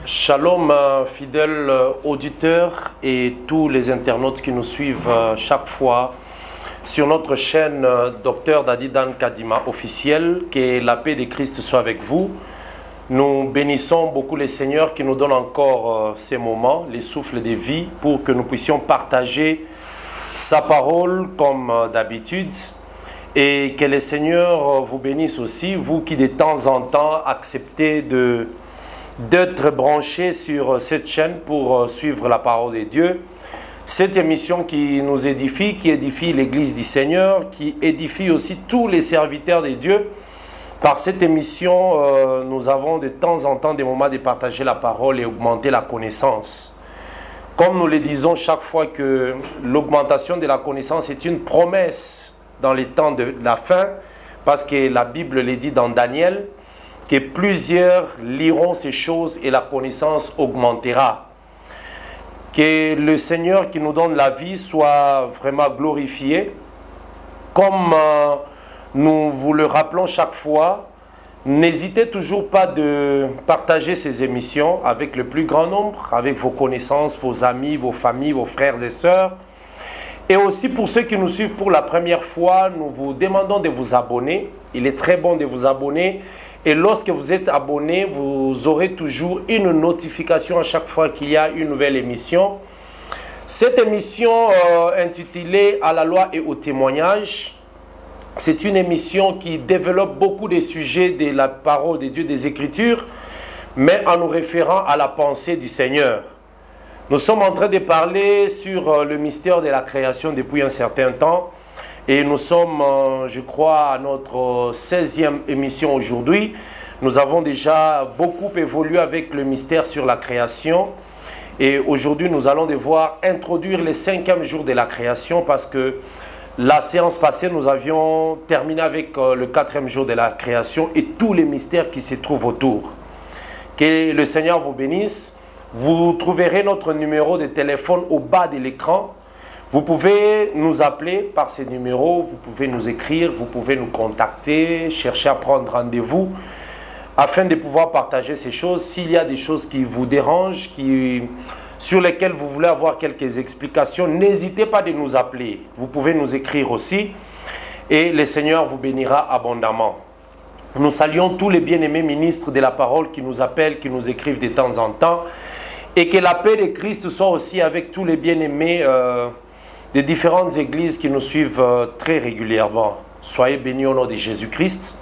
Shalom, fidèles auditeurs et tous les internautes qui nous suivent chaque fois sur notre chaîne Dr Dadi Dan Kadima officielle. Que la paix de Christ soit avec vous. Nous bénissons beaucoup les seigneurs qui nous donnent encore ces moments, les souffles de vie, pour que nous puissions partager sa parole comme d'habitude. Et que les seigneurs vous bénissent aussi, vous qui de temps en temps acceptez d'être branchés sur cette chaîne pour suivre la parole de Dieu. Cette émission qui nous édifie, qui édifie l'Église du Seigneur, qui édifie aussi tous les serviteurs de Dieu. Par cette émission, nous avons de temps en temps des moments de partager la parole et augmenter la connaissance. Comme nous le disons chaque fois que l'augmentation de la connaissance est une promesse dans les temps de la fin, parce que la Bible le dit dans Daniel, que plusieurs liront ces choses et la connaissance augmentera. Que le Seigneur qui nous donne la vie soit vraiment glorifié. Comme nous vous le rappelons chaque fois, n'hésitez toujours pas de partager ces émissions avec le plus grand nombre, avec vos connaissances, vos amis, vos familles, vos frères et sœurs. Et aussi pour ceux qui nous suivent pour la première fois, nous vous demandons de vous abonner. Il est très bon de vous abonner. Et lorsque vous êtes abonné, vous aurez toujours une notification à chaque fois qu'il y a une nouvelle émission. Cette émission intitulée « À la loi et au témoignage », c'est une émission qui développe beaucoup de sujets de la parole de Dieu, des Écritures, mais en nous référant à la pensée du Seigneur. Nous sommes en train de parler sur le mystère de la création depuis un certain temps. Et nous sommes, je crois, à notre 16e émission aujourd'hui. Nous avons déjà beaucoup évolué avec le mystère sur la création. Et aujourd'hui, nous allons devoir introduire le 5e jour de la création parce que la séance passée, nous avions terminé avec le 4e jour de la création et tous les mystères qui se trouvent autour. Que le Seigneur vous bénisse. Vous trouverez notre numéro de téléphone au bas de l'écran. Vous pouvez nous appeler par ces numéros, vous pouvez nous écrire, vous pouvez nous contacter, chercher à prendre rendez-vous afin de pouvoir partager ces choses. S'il y a des choses qui vous dérangent, sur lesquelles vous voulez avoir quelques explications, n'hésitez pas de nous appeler. Vous pouvez nous écrire aussi et le Seigneur vous bénira abondamment. Nous saluons tous les bien-aimés ministres de la parole qui nous appellent, qui nous écrivent de temps en temps et que la paix de Christ soit aussi avec tous les bien-aimés des différentes églises qui nous suivent très régulièrement. Soyez bénis au nom de Jésus-Christ.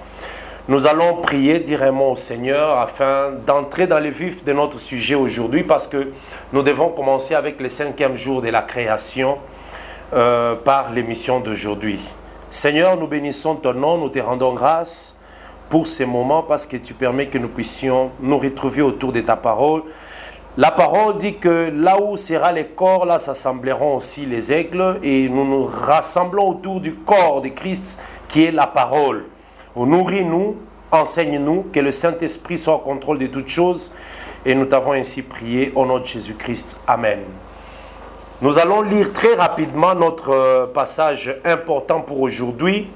Nous allons prier directement au Seigneur afin d'entrer dans le vif de notre sujet aujourd'hui parce que nous devons commencer avec le 5e jour de la création par l'émission d'aujourd'hui. Seigneur, nous bénissons ton nom, nous te rendons grâce pour ces moments parce que tu permets que nous puissions nous retrouver autour de ta parole. La parole dit que là où sera les corps, là s'assembleront aussi les aigles et nous nous rassemblons autour du corps de Christ qui est la parole. Nourris-nous, enseigne-nous, que le Saint-Esprit soit au contrôle de toutes choses et nous t'avons ainsi prié au nom de Jésus-Christ. Amen. Nous allons lire très rapidement notre passage important pour aujourd'hui.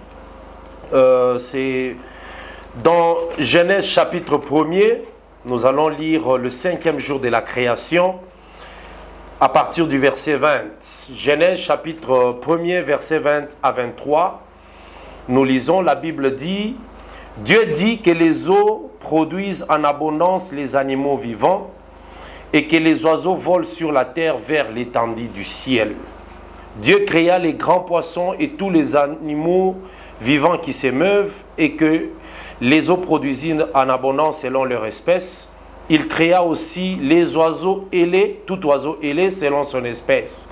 C'est dans Genèse chapitre 1er. Nous allons lire le 5e jour de la création à partir du verset 20. Genèse chapitre 1er, verset 20 à 23. Nous lisons, la Bible dit, « Dieu dit que les eaux produisent en abondance les animaux vivants et que les oiseaux volent sur la terre vers l'étendue du ciel. Dieu créa les grands poissons et tous les animaux vivants qui s'émeuvent et que les eaux produisent en abondance selon leur espèce. Il créa aussi les oiseaux ailés, tout oiseau ailé selon son espèce.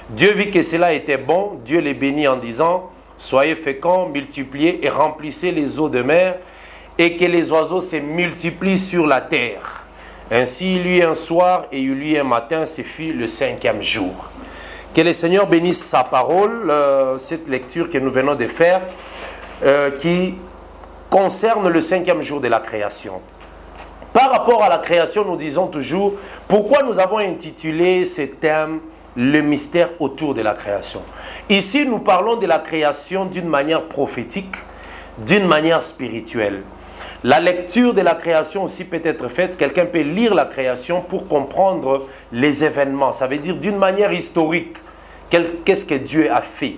Dieu vit que cela était bon. Dieu les bénit en disant, soyez féconds, multipliez et remplissez les eaux de mer et que les oiseaux se multiplient sur la terre. Ainsi il y eut un soir et il y eut un matin, ce fut le 5e jour. » Que le Seigneur bénisse sa parole, cette lecture que nous venons de faire, qui concerne le 5e jour de la création. Par rapport à la création, nous disons toujours pourquoi nous avons intitulé ce thème « Le mystère autour de la création ». Ici, nous parlons de la création d'une manière prophétique, d'une manière spirituelle. La lecture de la création aussi peut être faite. Quelqu'un peut lire la création pour comprendre les événements. Ça veut dire d'une manière historique, qu'est-ce que Dieu a fait.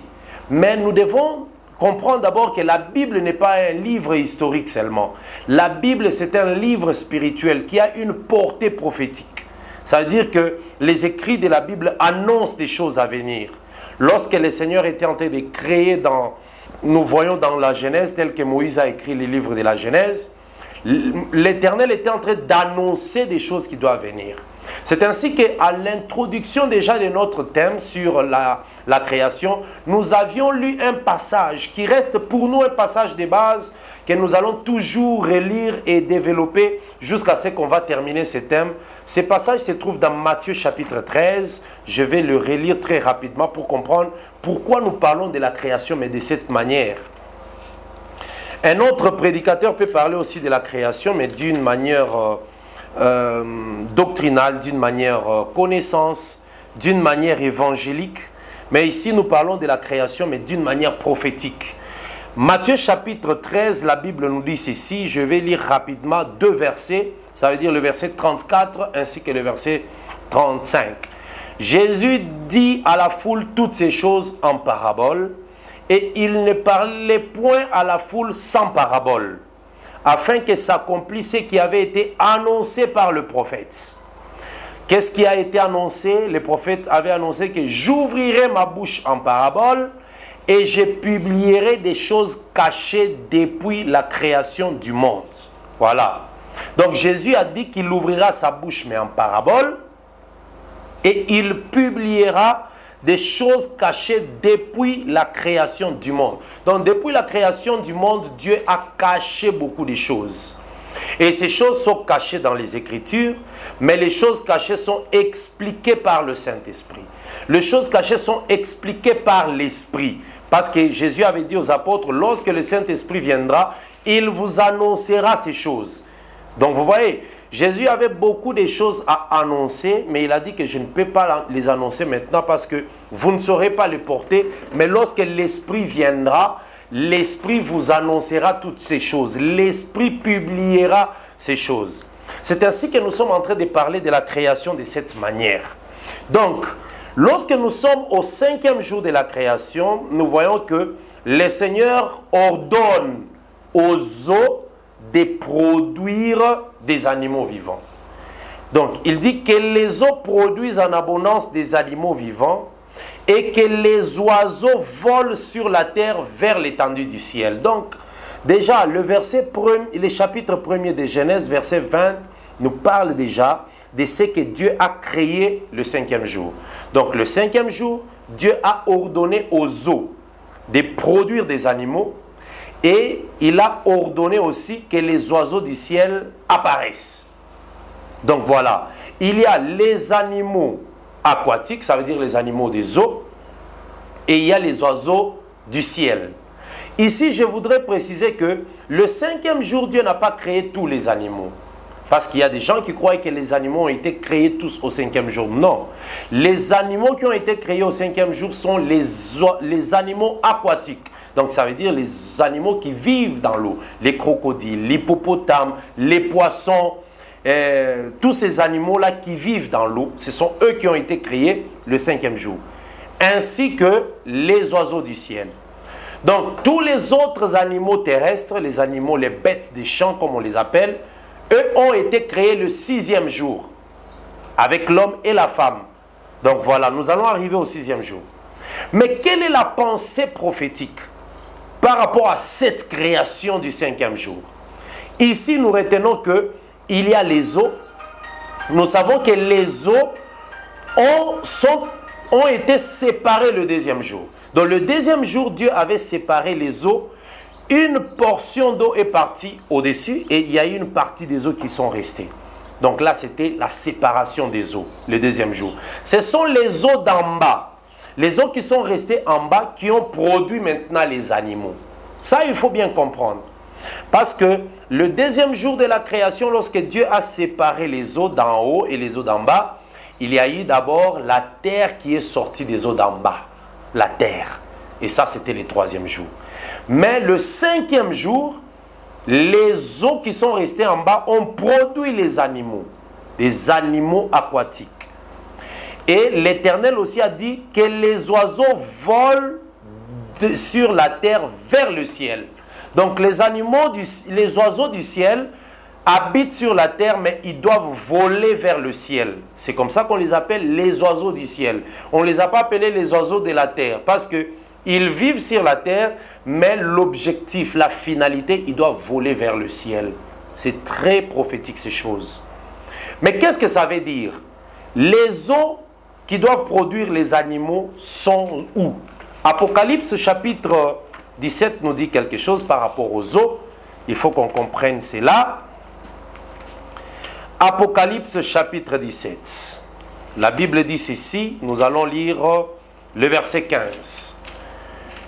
Mais nous devons comprendre d'abord que la Bible n'est pas un livre historique seulement. La Bible, c'est un livre spirituel qui a une portée prophétique. Ça veut dire que les écrits de la Bible annoncent des choses à venir. Lorsque le Seigneur était en train de créer nous voyons dans la Genèse, tel que Moïse a écrit les livres de la Genèse, l'Éternel était en train d'annoncer des choses qui doivent venir. C'est ainsi qu'à l'introduction déjà de notre thème sur la création, nous avions lu un passage qui reste pour nous un passage de base que nous allons toujours relire et développer jusqu'à ce qu'on va terminer ce thème. Ce passage se trouve dans Matthieu chapitre 13. Je vais le relire très rapidement pour comprendre pourquoi nous parlons de la création, mais de cette manière. Un autre prédicateur peut parler aussi de la création, mais d'une manière doctrinale, d'une manière connaissance, d'une manière évangélique. Mais ici, nous parlons de la création, mais d'une manière prophétique. Matthieu chapitre 13, la Bible nous dit ceci. Je vais lire rapidement 2 versets. Ça veut dire le verset 34 ainsi que le verset 35. Jésus dit à la foule toutes ces choses en parabole. Et il ne parlait point à la foule sans parabole, afin que s'accomplisse ce qui avait été annoncé par le prophète. Qu'est-ce qui a été annoncé? Le prophète avait annoncé que j'ouvrirai ma bouche en parabole et je publierai des choses cachées depuis la création du monde. Voilà. Donc Jésus a dit qu'il ouvrira sa bouche mais en parabole et il publiera des choses cachées depuis la création du monde. Donc depuis la création du monde, Dieu a caché beaucoup de choses. Et ces choses sont cachées dans les Écritures, mais les choses cachées sont expliquées par le Saint-Esprit. Les choses cachées sont expliquées par l'Esprit. Parce que Jésus avait dit aux apôtres, lorsque le Saint-Esprit viendra, il vous annoncera ces choses. Donc vous voyez, Jésus avait beaucoup de choses à annoncer, mais il a dit que je ne peux pas les annoncer maintenant parce que vous ne saurez pas les porter. Mais lorsque l'Esprit viendra, l'Esprit vous annoncera toutes ces choses. L'Esprit publiera ces choses. C'est ainsi que nous sommes en train de parler de la création de cette manière. Donc, lorsque nous sommes au 5e jour de la création, nous voyons que le Seigneur ordonne aux eaux de produire des animaux vivants. Donc, il dit que les eaux produisent en abondance des animaux vivants et que les oiseaux volent sur la terre vers l'étendue du ciel. Donc, déjà, le chapitre 1er de Genèse, verset 20, nous parle déjà de ce que Dieu a créé le 5e jour. Donc, le 5e jour, Dieu a ordonné aux eaux de produire des animaux. Et il a ordonné aussi que les oiseaux du ciel apparaissent. Donc voilà, il y a les animaux aquatiques, ça veut dire les animaux des eaux, et il y a les oiseaux du ciel. Ici, je voudrais préciser que le 5e jour, Dieu n'a pas créé tous les animaux. Parce qu'il y a des gens qui croient que les animaux ont été créés tous au 5e jour. Non. Les animaux qui ont été créés au 5e jour sont les animaux aquatiques. Donc ça veut dire les animaux qui vivent dans l'eau, les crocodiles, l'hippopotame, les poissons, tous ces animaux-là qui vivent dans l'eau, ce sont eux qui ont été créés le 5e jour, ainsi que les oiseaux du ciel. Donc tous les autres animaux terrestres, les animaux, les bêtes des champs comme on les appelle, eux ont été créés le 6e jour, avec l'homme et la femme. Donc voilà, nous allons arriver au 6e jour. Mais quelle est la pensée prophétique par rapport à cette création du 5e jour? Ici, nous retenons qu'il y a les eaux. Nous savons que les eaux ont été séparées le 2e jour. Donc le 2e jour, Dieu avait séparé les eaux. Une portion d'eau est partie au-dessus et il y a une partie des eaux qui sont restées. Donc là, c'était la séparation des eaux, le 2e jour. Ce sont les eaux d'en bas. Les eaux qui sont restées en bas qui ont produit maintenant les animaux. Ça, il faut bien comprendre. Parce que le 2e jour de la création, lorsque Dieu a séparé les eaux d'en haut et les eaux d'en bas, il y a eu d'abord la terre qui est sortie des eaux d'en bas. La terre. Et ça, c'était le 3e jour. Mais le 5e jour, les eaux qui sont restées en bas ont produit les animaux, des animaux aquatiques. Et l'Éternel aussi a dit que les oiseaux volent sur la terre vers le ciel. Donc les oiseaux du ciel habitent sur la terre, mais ils doivent voler vers le ciel. C'est comme ça qu'on les appelle les oiseaux du ciel. On ne les a pas appelés les oiseaux de la terre, parce qu'ils vivent sur la terre, mais l'objectif, la finalité, ils doivent voler vers le ciel. C'est très prophétique ces choses. Mais qu'est-ce que ça veut dire? Les eaux qui doivent produire les animaux sont où? Apocalypse chapitre 17 nous dit quelque chose par rapport aux eaux. Il faut qu'on comprenne cela. Apocalypse chapitre 17. La Bible dit ceci, nous allons lire le verset 15.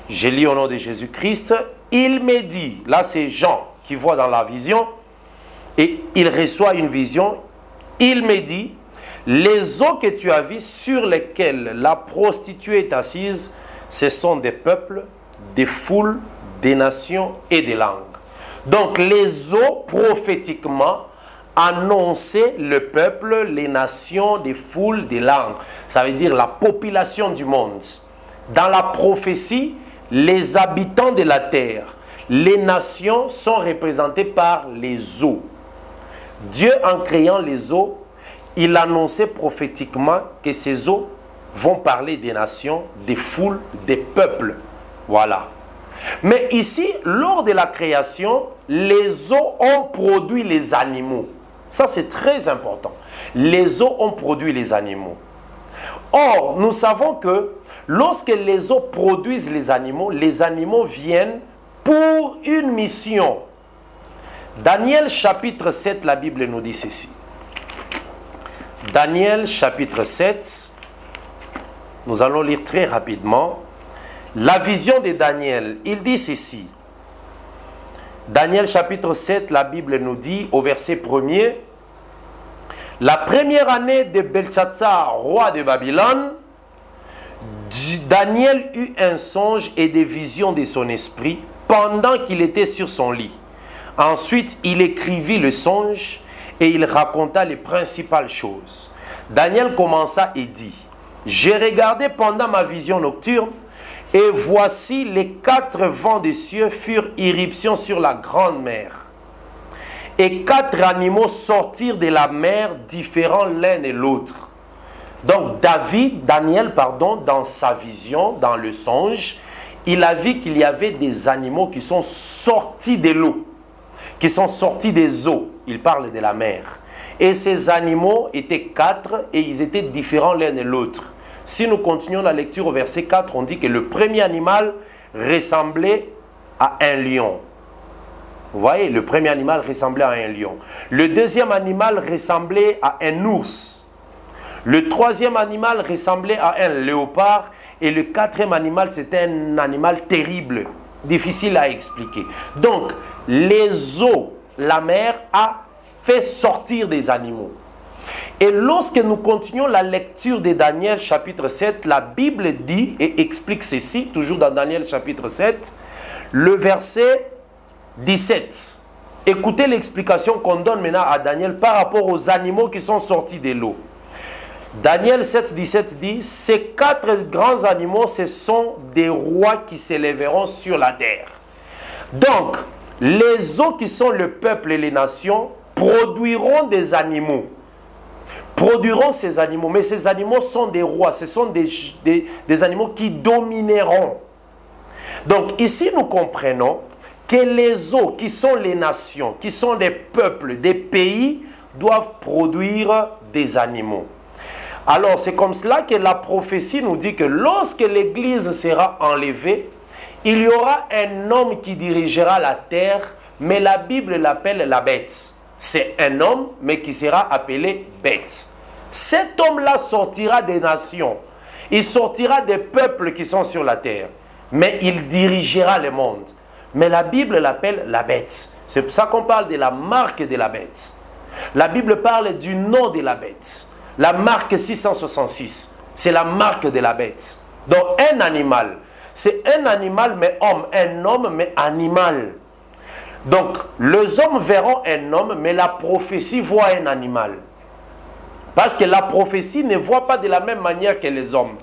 J'ai lu au nom de Jésus-Christ. Il me dit, là c'est Jean qui voit dans la vision, et il reçoit une vision. Il me dit, les eaux que tu as vues sur lesquelles la prostituée est assise, ce sont des peuples, des foules, des nations et des langues. Donc les eaux prophétiquement annonçaient le peuple, les nations, des foules, des langues. Ça veut dire la population du monde. Dans la prophétie, les habitants de la terre, les nations sont représentées par les eaux. Dieu, en créant les eaux, il annonçait prophétiquement que ces eaux vont parler des nations, des foules, des peuples. Voilà. Mais ici, lors de la création, les eaux ont produit les animaux. Ça, c'est très important. Les eaux ont produit les animaux. Or, nous savons que lorsque les eaux produisent les animaux viennent pour une mission. Daniel chapitre 7, la Bible nous dit ceci. Daniel chapitre 7, nous allons lire très rapidement. La vision de Daniel, il dit ceci. Daniel chapitre 7, la Bible nous dit au verset 1er, la première année de Belshazzar, roi de Babylone, Daniel eut un songe et des visions de son esprit pendant qu'il était sur son lit. Ensuite, il écrivit le songe et il raconta les principales choses. Daniel commença et dit, « J'ai regardé pendant ma vision nocturne, et voici les 4 vents des cieux furent irruption sur la grande mer. Et 4 animaux sortirent de la mer, différents l'un et l'autre. » Donc Daniel, dans sa vision, dans le songe, il a vu qu'il y avait des animaux qui sont sortis de l'eau, qui sont sortis des eaux. Il parle de la mer. Et ces animaux étaient 4 et ils étaient différents l'un de l'autre. Si nous continuons la lecture au verset 4, on dit que le premier animal ressemblait à un lion. Vous voyez, le premier animal ressemblait à un lion. Le deuxième animal ressemblait à un ours. Le troisième animal ressemblait à un léopard. Et le quatrième animal, c'était un animal terrible, difficile à expliquer. Donc, les eaux, la mer a fait sortir des animaux. Et lorsque nous continuons la lecture de Daniel chapitre 7, la Bible dit et explique ceci, toujours dans Daniel chapitre 7, le verset 17. Écoutez l'explication qu'on donne maintenant à Daniel par rapport aux animaux qui sont sortis de l'eau. Daniel 7, 17 dit, « Ces 4 grands animaux, ce sont des rois qui s'élèveront sur la terre. » Donc, les eaux qui sont le peuple et les nations produiront des animaux. Produiront ces animaux, mais ces animaux sont des rois, ce sont des animaux qui domineront. Donc ici nous comprenons que les eaux qui sont les nations, qui sont des peuples, des pays, doivent produire des animaux. Alors c'est comme cela que la prophétie nous dit que lorsque l'Église sera enlevée, il y aura un homme qui dirigera la terre, mais la Bible l'appelle la bête. C'est un homme, mais qui sera appelé bête. Cet homme-là sortira des nations. Il sortira des peuples qui sont sur la terre. Mais il dirigera le monde. Mais la Bible l'appelle la bête. C'est pour ça qu'on parle de la marque de la bête. La Bible parle du nom de la bête. La marque 666, c'est la marque de la bête. Donc un animal, c'est un animal mais homme, un homme mais animal. Donc, les hommes verront un homme, mais la prophétie voit un animal. Parce que la prophétie ne voit pas de la même manière que les hommes.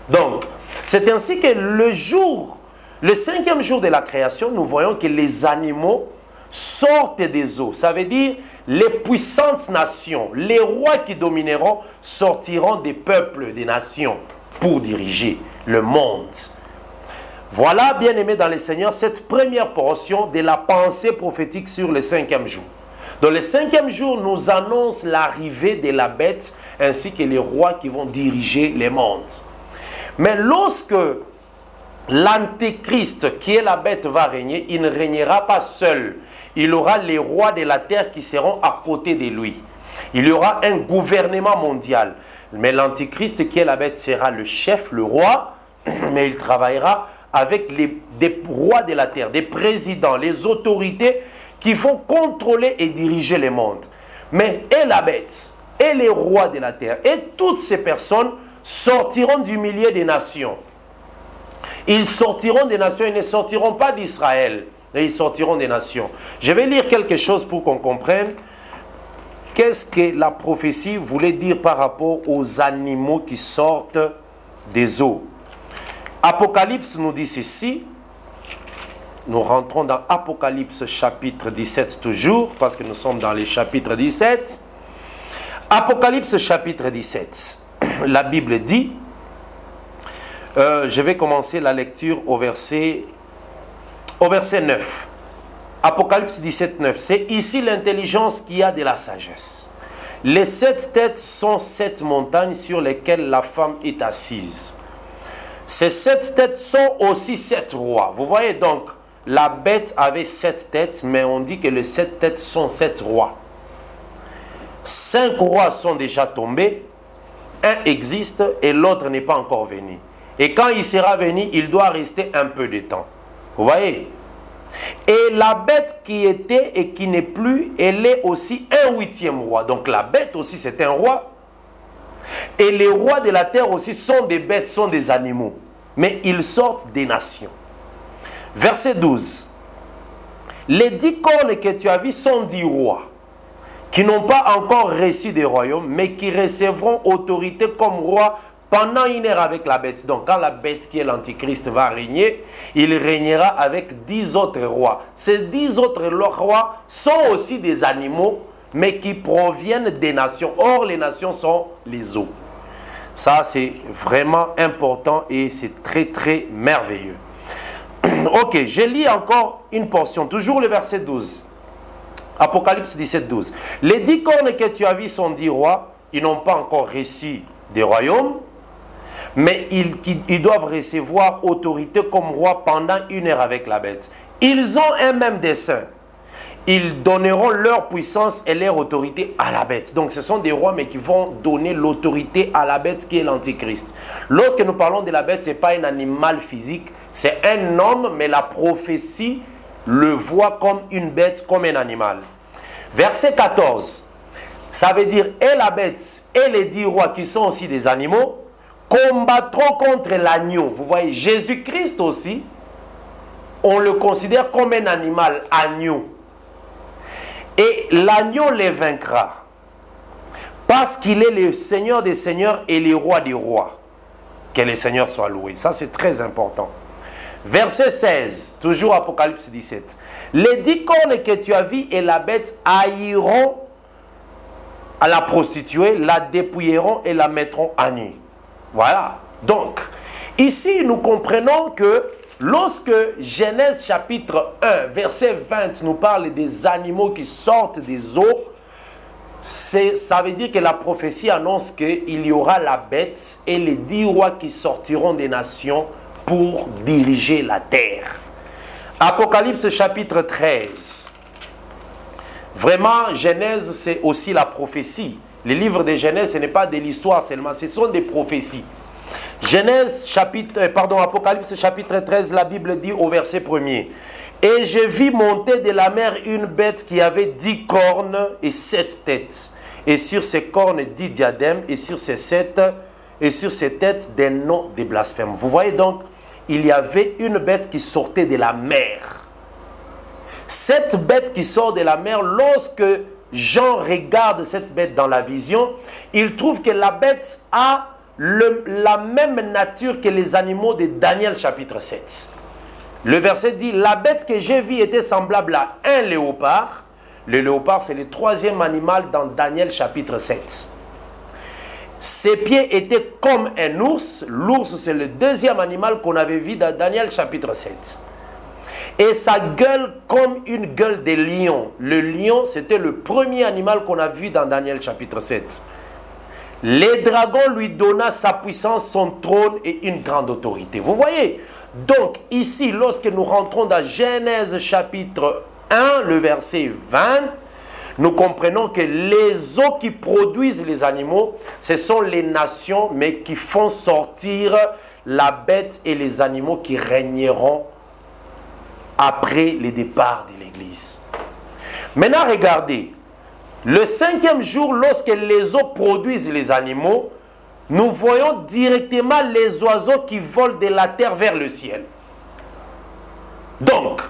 Donc, c'est ainsi que le 5e jour de la création, nous voyons que les animaux sortent des eaux. Ça veut dire, les puissantes nations, les rois qui domineront, sortiront des peuples, des nations, pour diriger le monde. Voilà, bien-aimés dans le Seigneur, cette première portion de la pensée prophétique sur le 5e jour. Dans le 5e jour, nous annonce l'arrivée de la bête ainsi que les rois qui vont diriger le monde. Mais lorsque l'antéchrist, qui est la bête, va régner, il ne régnera pas seul. Il aura les rois de la terre qui seront à côté de lui. Il y aura un gouvernement mondial. Mais l'antéchrist, qui est la bête, sera le chef, le roi, mais il travaillera avec des rois de la terre, des présidents, les autorités qui vont contrôler et diriger le monde. Mais et la bête, et les rois de la terre, et toutes ces personnes sortiront du milieu des nations. Ils sortiront des nations, ils ne sortiront pas d'Israël, mais ils sortiront des nations. Je vais lire quelque chose pour qu'on comprenne qu'est-ce que la prophétie voulait dire par rapport aux animaux qui sortent des eaux. Apocalypse nous dit ceci. Nous rentrons dans Apocalypse chapitre 17 toujours, parce que nous sommes dans les chapitres 17. Apocalypse chapitre 17. La Bible dit, je vais commencer la lecture au verset 9. Apocalypse 17, 9. C'est ici l'intelligence qui a de la sagesse. Les 7 têtes sont 7 montagnes sur lesquelles la femme est assise. Ces 7 têtes sont aussi 7 rois. Vous voyez donc, la bête avait 7 têtes, mais on dit que les 7 têtes sont 7 rois. 5 rois sont déjà tombés, un existe et l'autre n'est pas encore venu. Et quand il sera venu, il doit rester un peu de temps. Vous voyez? Et la bête qui était et qui n'est plus, elle est aussi un 8e roi. Donc la bête aussi c'est un roi. Et les rois de la terre aussi sont des bêtes, sont des animaux. Mais ils sortent des nations. Verset 12. Les 10 cornes que tu as vues sont 10 rois, qui n'ont pas encore reçu des royaumes, mais qui recevront autorité comme rois pendant 1 heure avec la bête. Donc quand la bête qui est l'antichrist va régner, il régnera avec 10 autres rois. Ces 10 autres rois sont aussi des animaux, mais qui proviennent des nations. Or, les nations sont les eaux. Ça, c'est vraiment important et c'est très, très merveilleux. Ok, je lis encore une portion, toujours le verset 12. Apocalypse 17, 12. Les 10 cornes que tu as vues sont 10 rois. Ils n'ont pas encore reçu des royaumes, mais ils doivent recevoir autorité comme roi pendant 1 heure avec la bête. Ils ont un même dessein. Ils donneront leur puissance et leur autorité à la bête. Donc ce sont des rois, mais qui vont donner l'autorité à la bête qui est l'antichrist. Lorsque nous parlons de la bête, ce n'est pas un animal physique, c'est un homme, mais la prophétie le voit comme une bête, comme un animal. Verset 14, ça veut dire, et la bête et les 10 rois qui sont aussi des animaux, combattront contre l'agneau. Vous voyez, Jésus-Christ aussi, on le considère comme un animal, agneau. Et l'agneau les vaincra, parce qu'il est le Seigneur des seigneurs et le roi des rois. Que le Seigneur soit loué. Ça, c'est très important. Verset 16, toujours Apocalypse 17. Les 10 cornes que tu as vues et la bête haïront à la prostituée, la dépouilleront et la mettront à nu. Voilà. Donc, ici, nous comprenons que lorsque Genèse chapitre 1, verset 20, nous parle des animaux qui sortent des eaux, ça veut dire que la prophétie annonce qu'il y aura la bête et les 10 rois qui sortiront des nations pour diriger la terre. Apocalypse chapitre 13. Vraiment, Genèse, c'est aussi la prophétie. Les livres de Genèse, ce n'est pas de l'histoire seulement, ce sont des prophéties. Apocalypse chapitre 13, la Bible dit au verset 1er. Et je vis monter de la mer une bête qui avait 10 cornes et 7 têtes. Et sur ces cornes 10 diadèmes, et sur ces têtes des noms des blasphèmes. Vous voyez donc, il y avait une bête qui sortait de la mer. Cette bête qui sort de la mer, lorsque Jean regarde cette bête dans la vision, il trouve que la bête a la même nature que les animaux de Daniel chapitre 7. Le verset dit, la bête que j'ai vue était semblable à un léopard. Le léopard, c'est le troisième animal dans Daniel chapitre 7. Ses pieds étaient comme un ours. L'ours, c'est le deuxième animal qu'on avait vu dans Daniel chapitre 7. Et sa gueule comme une gueule de lion. Le lion, c'était le premier animal qu'on a vu dans Daniel chapitre 7. Les dragons lui donna sa puissance, son trône et une grande autorité. Vous voyez? Donc ici, lorsque nous rentrons dans Genèse chapitre 1, le verset 20, nous comprenons que les eaux qui produisent les animaux, ce sont les nations, mais qui font sortir la bête et les animaux qui régneront après le départ de l'Église. Maintenant, regardez. Le cinquième jour, lorsque les eaux produisent les animaux, nous voyons directement les oiseaux qui volent de la terre vers le ciel. Donc,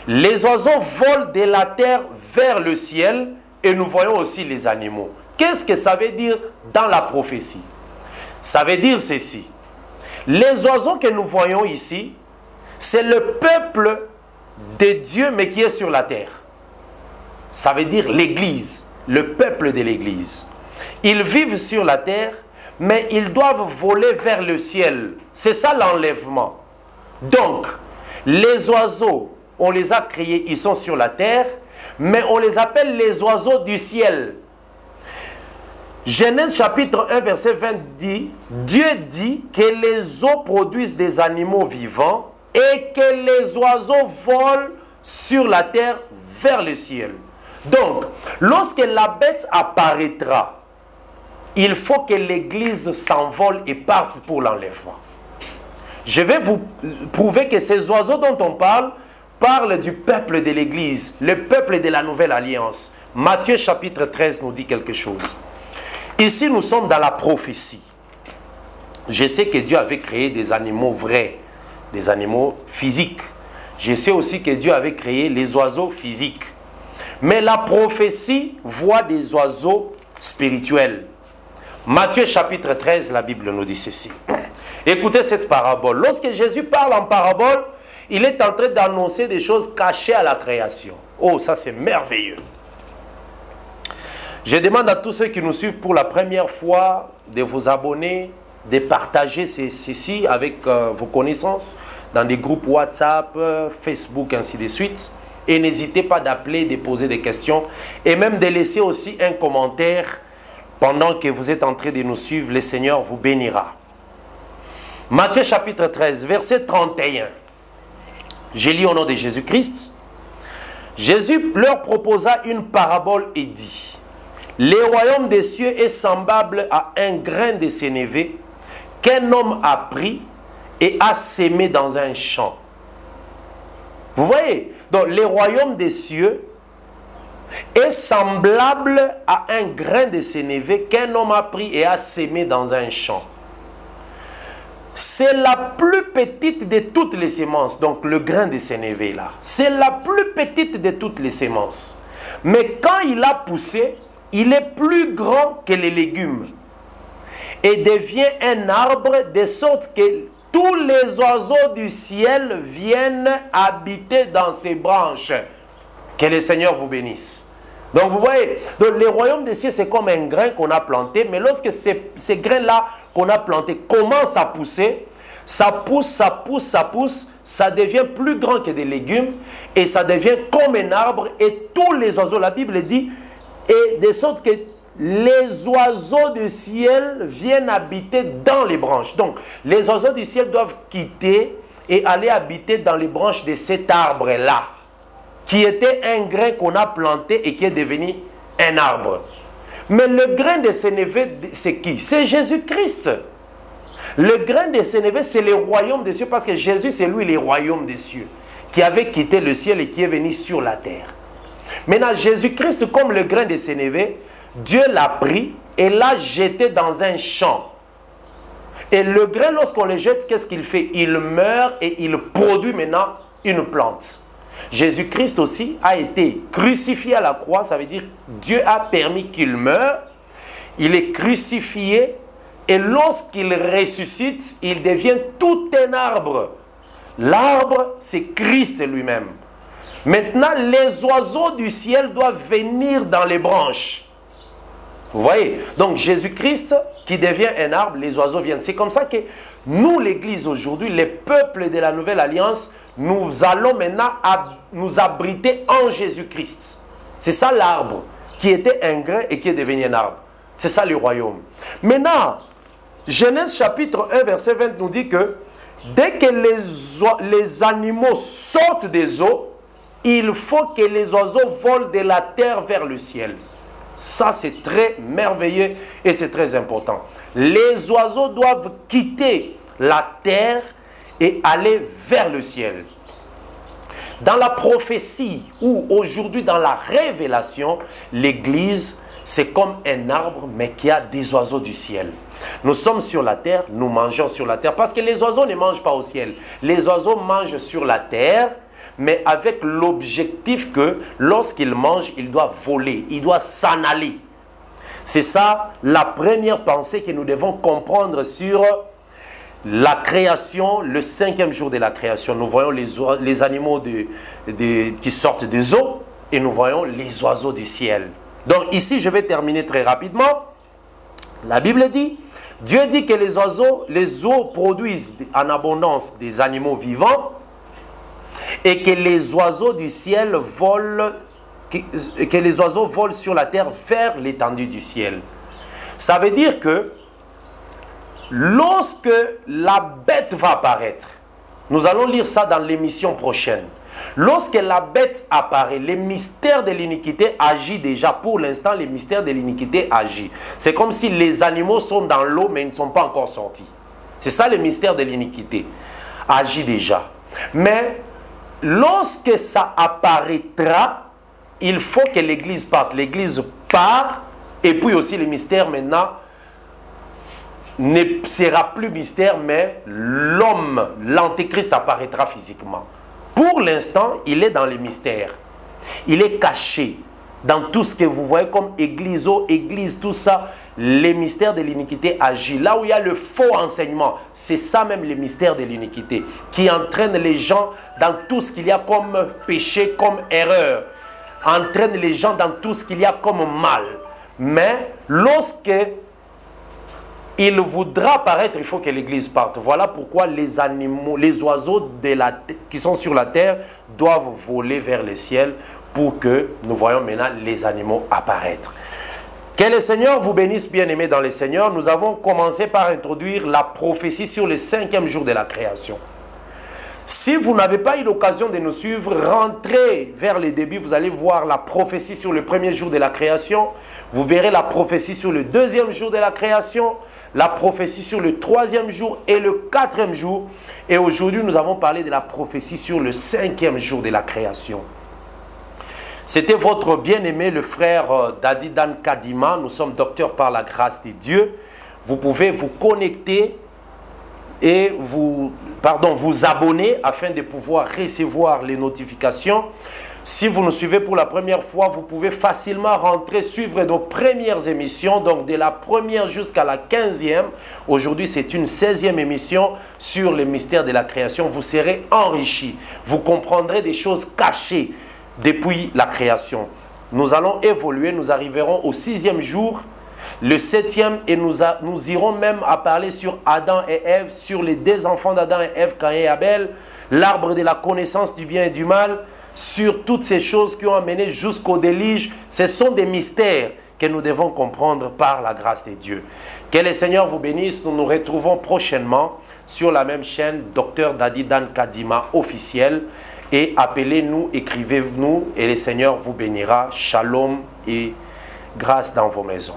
les oiseaux volent de la terre vers le ciel et nous voyons aussi les animaux. Qu'est-ce que ça veut dire dans la prophétie? Ça veut dire ceci. Les oiseaux que nous voyons ici, c'est le peuple de Dieu, mais qui est sur la terre. Ça veut dire l'Église, le peuple de l'Église. Ils vivent sur la terre, mais ils doivent voler vers le ciel. C'est ça l'enlèvement. Donc, les oiseaux, on les a créés, ils sont sur la terre, mais on les appelle les oiseaux du ciel. Genèse chapitre 1, verset 20 dit, Dieu dit que les eaux produisent des animaux vivants et que les oiseaux volent sur la terre vers le ciel. Donc, lorsque la bête apparaîtra, il faut que l'Église s'envole et parte pour l'enlèvement. Je vais vous prouver que ces oiseaux dont on parlent du peuple de l'Église, le peuple de la Nouvelle Alliance. Matthieu chapitre 13 nous dit quelque chose. Ici, nous sommes dans la prophétie. Je sais que Dieu avait créé des animaux vrais, des animaux physiques. Je sais aussi que Dieu avait créé les oiseaux physiques. Mais la prophétie voit des oiseaux spirituels. Matthieu chapitre 13, la Bible nous dit ceci. Écoutez cette parabole. Lorsque Jésus parle en parabole, il est en train d'annoncer des choses cachées à la création. Oh, ça c'est merveilleux. Je demande à tous ceux qui nous suivent pour la première fois de vous abonner, de partager ceci avec vos connaissances dans des groupes WhatsApp, Facebook, ainsi de suite. Et n'hésitez pas d'appeler, de poser des questions et même de laisser aussi un commentaire pendant que vous êtes en train de nous suivre. Le Seigneur vous bénira. Matthieu chapitre 13, verset 31. Je lis au nom de Jésus-Christ. Jésus leur proposa une parabole et dit, « Le royaume des cieux est semblable à un grain de sénévé qu'un homme a pris et a sémé dans un champ. » Vous voyez? Donc, le royaume des cieux est semblable à un grain de sénévé qu'un homme a pris et a sémé dans un champ. C'est la plus petite de toutes les semences. Donc, le grain de sénévé là, c'est la plus petite de toutes les semences. Mais quand il a poussé, il est plus grand que les légumes et devient un arbre de sorte que tous les oiseaux du ciel viennent habiter dans ses branches. Que le Seigneur vous bénisse. Donc vous voyez, donc, le royaume des cieux c'est comme un grain qu'on a planté, mais lorsque ces grains-là qu'on a plantés commencent à pousser, ça pousse, ça pousse, ça pousse, ça devient plus grand que des légumes et ça devient comme un arbre et tous les oiseaux, la Bible dit, et de sorte que les oiseaux du ciel viennent habiter dans les branches. Donc, les oiseaux du ciel doivent quitter et aller habiter dans les branches de cet arbre-là, qui était un grain qu'on a planté et qui est devenu un arbre. Mais le grain de sénévé, c'est qui? C'est Jésus-Christ. Le grain de sénévé, c'est le royaume des cieux, parce que Jésus, c'est lui le royaume des cieux, qui avait quitté le ciel et qui est venu sur la terre. Maintenant, Jésus-Christ, comme le grain de sénévé, Dieu l'a pris et l'a jeté dans un champ. Et le grain, lorsqu'on le jette, qu'est-ce qu'il fait? Il meurt et il produit maintenant une plante. Jésus-Christ aussi a été crucifié à la croix, ça veut dire Dieu a permis qu'il meure. Il est crucifié et lorsqu'il ressuscite, il devient tout un arbre. L'arbre, c'est Christ lui-même. Maintenant, les oiseaux du ciel doivent venir dans les branches. Vous voyez? Donc, Jésus-Christ qui devient un arbre, les oiseaux viennent. C'est comme ça que nous, l'Église aujourd'hui, les peuples de la Nouvelle Alliance, nous allons maintenant nous abriter en Jésus-Christ. C'est ça l'arbre, qui était un grain et qui est devenu un arbre. C'est ça le royaume. Maintenant, Genèse chapitre 1, verset 20 nous dit que dès que les animaux sortent des eaux, il faut que les oiseaux volent de la terre vers le ciel. Ça, c'est très merveilleux et c'est très important. Les oiseaux doivent quitter la terre et aller vers le ciel. Dans la prophétie ou aujourd'hui dans la révélation, l'Église, c'est comme un arbre mais qui a des oiseaux du ciel. Nous sommes sur la terre, nous mangeons sur la terre parce que les oiseaux ne mangent pas au ciel. Les oiseaux mangent sur la terre, mais avec l'objectif que lorsqu'ils mangent, ils doivent voler, ils doivent s'en aller. C'est ça la première pensée que nous devons comprendre sur la création, le 5e jour de la création. Nous voyons les animaux qui sortent des eaux et nous voyons les oiseaux du ciel. Donc ici, je vais terminer très rapidement. La Bible dit, Dieu dit que les eaux produisent en abondance des animaux vivants et que les oiseaux du ciel volent, que les oiseaux volent sur la terre vers l'étendue du ciel. Ça veut dire que lorsque la bête va apparaître, nous allons lire ça dans l'émission prochaine. Lorsque la bête apparaît, les mystères de l'iniquité agit déjà. Pour l'instant, les mystères de l'iniquité agit. C'est comme si les animaux sont dans l'eau, mais ils ne sont pas encore sortis. C'est ça le mystère de l'iniquité. Agit déjà. Mais lorsque ça apparaîtra, il faut que l'Église parte. L'Église part, et puis aussi le mystère maintenant ne sera plus mystère, mais l'homme, l'antéchrist apparaîtra physiquement. Pour l'instant, il est dans les mystères. Il est caché dans tout ce que vous voyez comme église, église, tout ça. Les mystères de l'iniquité agissent. Là où il y a le faux enseignement, c'est ça même les mystères de l'iniquité qui entraînent les gens dans tout ce qu'il y a comme péché, comme erreur. Entraînent les gens dans tout ce qu'il y a comme mal. Mais lorsque il voudra apparaître, il faut que l'Église parte. Voilà pourquoi les animaux, les oiseaux qui sont sur la terre doivent voler vers le ciel pour que nous voyons maintenant les animaux apparaître. Que le Seigneur vous bénisse, bien-aimés dans le Seigneur. Nous avons commencé par introduire la prophétie sur le 5e jour de la création. Si vous n'avez pas eu l'occasion de nous suivre, rentrez vers le début, vous allez voir la prophétie sur le 1er jour de la création. Vous verrez la prophétie sur le 2e jour de la création. La prophétie sur le 3e jour et le 4e jour. Et aujourd'hui, nous avons parlé de la prophétie sur le 5e jour de la création. C'était votre bien-aimé, le frère Dadi Dan Kadima. Nous sommes docteurs par la grâce de Dieu. Vous pouvez vous connecter et vous abonner afin de pouvoir recevoir les notifications. Si vous nous suivez pour la première fois, vous pouvez facilement rentrer, suivre nos premières émissions, donc de la première jusqu'à la 15e. Aujourd'hui, c'est une 16e émission sur les mystères de la création. Vous serez enrichis. Vous comprendrez des choses cachées depuis la création. Nous allons évoluer, nous arriverons au 6e jour, le 7e, et nous irons même à parler sur Adam et Ève, sur les 2 enfants d'Adam et Ève, Caïn et Abel, l'arbre de la connaissance du bien et du mal, sur toutes ces choses qui ont amené jusqu'au déluge. Ce sont des mystères que nous devons comprendre par la grâce de Dieu. Que le Seigneur vous bénisse. Nous nous retrouvons prochainement sur la même chaîne, Dr Dadi Dan Kadima officiel. Et appelez-nous, écrivez-nous et le Seigneur vous bénira. Shalom et grâce dans vos maisons.